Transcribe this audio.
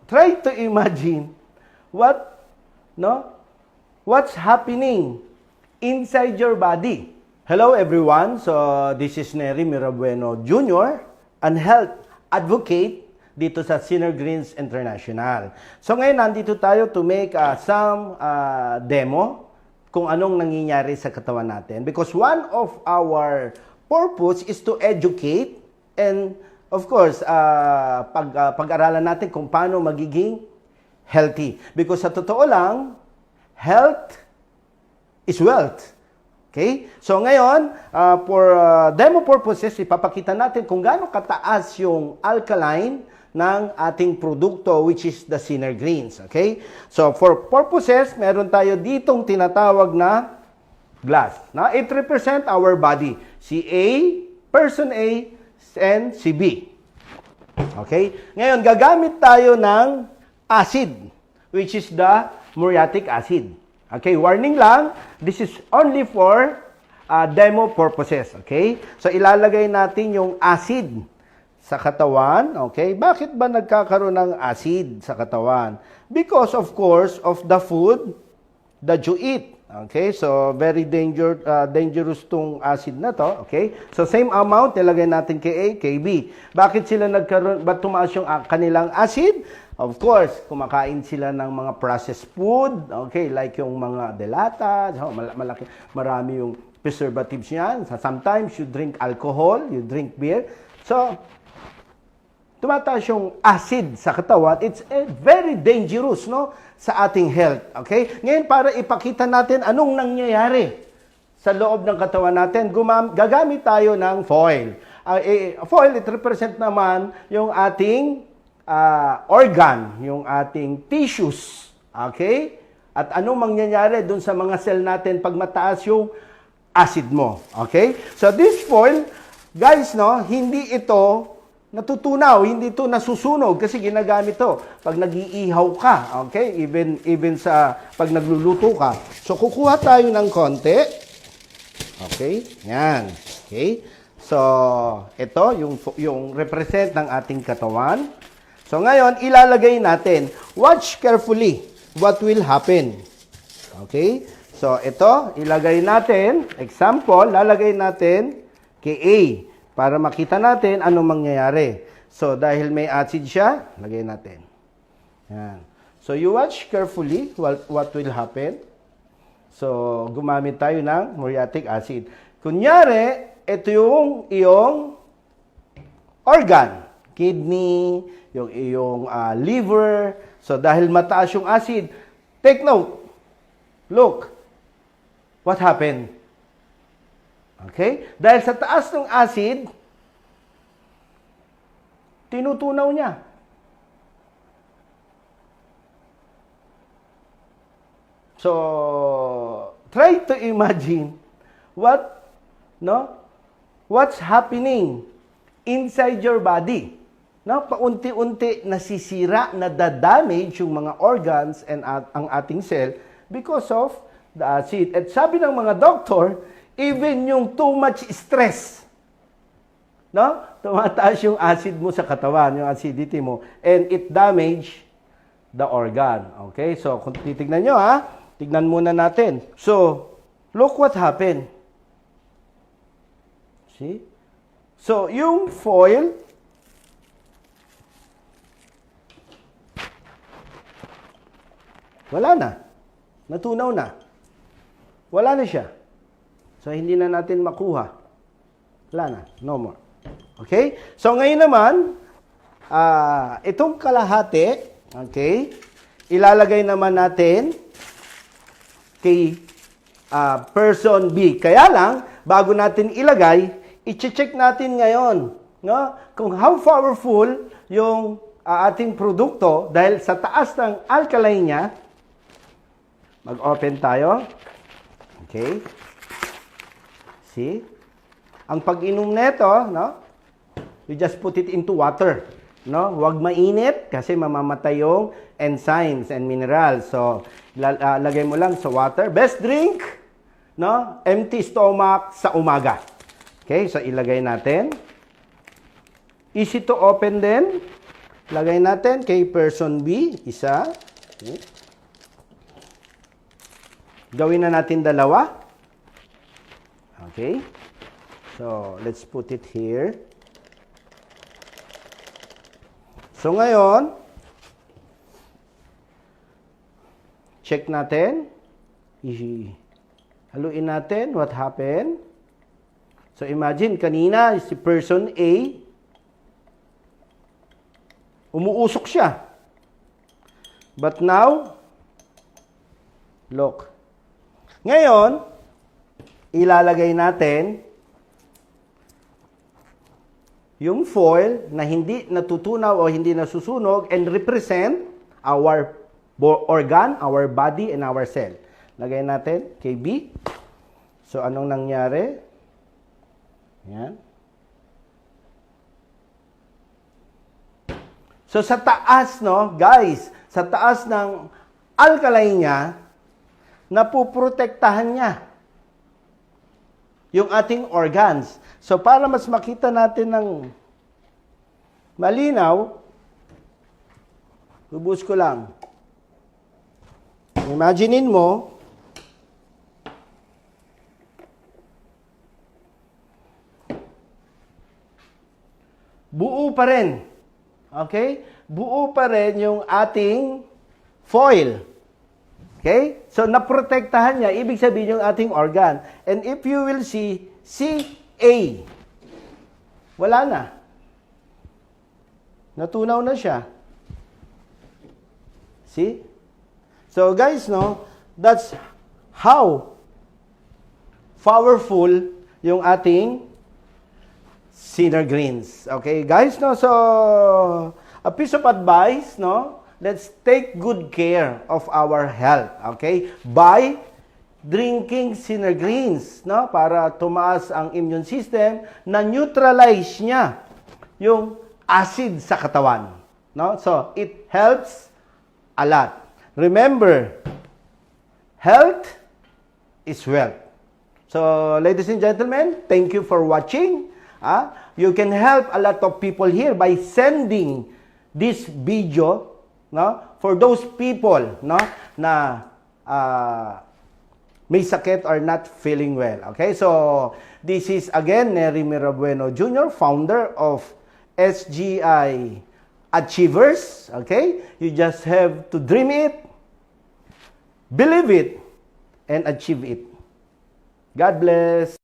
Try to imagine what no what's happening inside your body. Hello everyone. So this is Nery Mirabueno Jr., an health advocate dito sa Sinner Greens International. So ngayon nandito tayo to make some demo kung anong nangyayari sa katawan natin, because one of our purpose is to educate and of course, pag-aralan natin kung paano magiging healthy. Because sa totoo lang, health is wealth. Okay? So ngayon, for demo purposes, ipapakita natin kung gaano kataas yung alkaline ng ating produkto, which is the Sinner Greens. Okay? So for purposes, meron tayo ditong tinatawag na glass. Na it represent our body. Si A, person A, and si B. Okay? Ngayon, gagamit tayo ng acid, which is the muriatic acid. Okay? Warning lang, this is only for demo purposes. Okay? So, ilalagay natin yung acid sa katawan. Okay? Bakit ba nagkakaroon ng acid sa katawan? Because, of course, of the food that you eat. Okay, so very dangerous tong acid na to. Okay, so same amount nilagay natin kay A, kay B. Bakit sila nagkaroon, ba't tumaas yung kanilang acid? Of course, kumakain sila ng mga processed food, okay, like yung mga delata, marami yung preservatives niyan. Sometimes you drink alcohol, you drink beer. So, tumataas yung acid sa katawan. It's very dangerous, no, sa ating health. Okay? Ngayon, para ipakita natin anong nangyayari sa loob ng katawan natin, gagamit tayo ng foil. Foil, it represent naman yung ating organ, yung ating tissues. Okay? At anong mangyayari dun sa mga cell natin pag mataas yung acid mo. Okay? So, this foil, guys, no, hindi ito natutunaw, hindi ito nasusunog kasi ginagamit to pag nag-iihaw ka, okay? Even sa pag nagluluto ka. So, kukuha tayo ng konti. Okay? Yan. Okay? So, ito, yung represent ng ating katawan. So, ngayon, ilalagay natin. Watch carefully what will happen. Okay? So, ito, ilagay natin. Example, lalagay natin kay A. Para makita natin anong mangyayari. So, dahil may acid siya, lagay natin. Yan. So, you watch carefully what will happen. So, gumamit tayo ng muriatic acid. Kunyari, ito yung iyong organ. Kidney, yung iyong liver. So, dahil mataas yung acid, take note. Look. What happened? Okay? Dahil sa taas ng acid, tinutunaw niya. So, try to imagine what's happening inside your body. No? Paunti-unti nasisira, nadadamage yung mga organs and ang ating cell because of the acid. At sabi ng mga doktor, even yung too much stress, no? Tumataas yung acid mo sa katawan, yung acidity mo, and it damage the organ. Okay? So, kung titignan nyo, tignan muna natin. So, look what happened. See? So, yung foil, wala na. Natunaw na. Wala na siya. So, hindi na natin makuha. Wala na. No more. Okay? So, ngayon naman, itong kalahati, okay, ilalagay naman natin kay person B. Kaya lang, bago natin ilagay, i-check natin ngayon, no, kung how powerful yung ating produkto dahil sa taas ng alkaline niya. Mag-open tayo. Okay? See? Ang pag-inom nito, no? You just put it into water, no? Huwag mainit kasi mamamatay yung enzymes and minerals. So, lagay mo lang sa water. Best drink, no? Empty stomach sa umaga. Okay? So, ilagay natin. Easy to open din. Lagay natin kay person B, isa. Okay. Gawin na natin dalawa. Okay. So, let's put it here. So, ngayon, check natin. Haluin natin what happened. So, imagine, kanina, si person A, umuusok siya. But now, look. Ngayon, ilalagay natin yung foil na hindi natutunaw o hindi nasusunog and represent our organ, our body, and our cell. Lagay natin kay B. So, anong nangyari? Yan. So, sa taas, no, guys, sa taas ng alkaline niya, napuprotektahan niya yung ating organs. So, para mas makita natin ng malinaw, lubos ko lang. Imaginein mo, buo pa rin. Okay? Buo pa rin yung ating foil. Okay? So, naprotektahan niya. Ibig sabihin yung ating organ. And if you will see, CA. Wala na. Natunaw na siya. See? So, guys, no, that's how powerful yung ating Sinner Greens. Okay, guys, no? So, a piece of advice, no? Let's take good care of our health, okay? By drinking Sinner Greens, no? Para tumaas ang immune system, na neutralize niya yung acid sa katawan, no? So, it helps a lot. Remember, health is wealth. So, ladies and gentlemen, thank you for watching. You can help a lot of people here by sending this video, no, for those people, no, na may sakit or not feeling well. Okay, so this is again Nery Mirabueno Jr., founder of SGI Achievers. Okay, you just have to dream it, believe it, and achieve it. God bless.